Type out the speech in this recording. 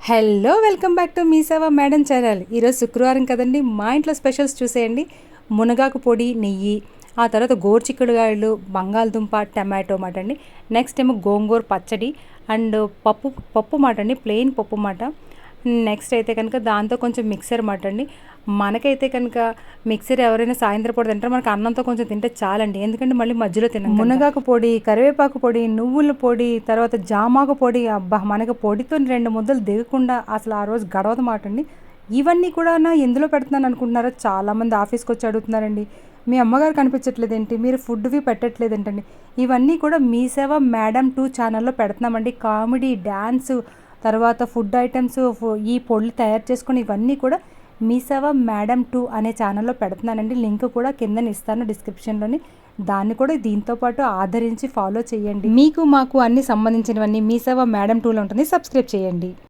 Hello welcome back to me సేవ madam channel. ఈరోజు శుక్రవారం కదండి, మా ఇంట్లో స్పెషల్స్ చూసేయండి. మునగాకు పొడి, నెయ్యి, ఆ తర్వాత గోరుచిక్కుడుకాయలు, బంగాళదుంప, టమాటో మాట అండి. నెక్స్ట్ ఏమో గోంగూర పచ్చడి అండ్ పప్పు మాట అండి, ప్లెయిన్ పప్పు మాట. నెక్స్ట్ అయితే కనుక దాంతో కొంచెం మిక్సర్ మాట అండి. మనకైతే కనుక మిక్సర్ ఎవరైనా సాయంత్రం పూట తింటారో మనకు అన్నంతో కొంచెం తింటే చాలండి, ఎందుకంటే మళ్ళీ మధ్యలో తిన్నాం. మునగాకు పొడి, కరివేపాకు పొడి, నువ్వుల పొడి, తర్వాత జామాకు పొడి, అబ్బా మనకు పొడితో 2 ముద్దలు దిగకుండా అసలు ఆ రోజు గడవదు మాట అండి. ఇవన్నీ కూడా ఎందులో పెడుతున్నాను అనుకుంటున్నారో చాలామంది ఆఫీస్కి వచ్చి అడుగుతున్నారండి. మీ అమ్మగారు కనిపించట్లేదేంటి, మీరు ఫుడ్వి పెట్టట్లేదేంటండి. ఇవన్నీ కూడా మీ సేవ మేడం 2 ఛానల్లో పెడుతున్నామండి. కామెడీ, డ్యాన్సు, తర్వాత ఫుడ్ ఐటమ్స్, ఈ పొడులు తయారు చేసుకొని ఇవన్నీ కూడా మీ సేవ మేడం 2 అనే ఛానల్లో పెడుతున్నానండి. లింక్ కూడా కింద ఇస్తాను డిస్క్రిప్షన్లోని. దాన్ని కూడా దీంతో పాటు ఆదరించి ఫాలో చేయండి. మీకు మాకు అన్ని సంబంధించినవన్నీ మీ సేవ మేడం 2లో ఉంటుంది. సబ్స్క్రైబ్ చేయండి.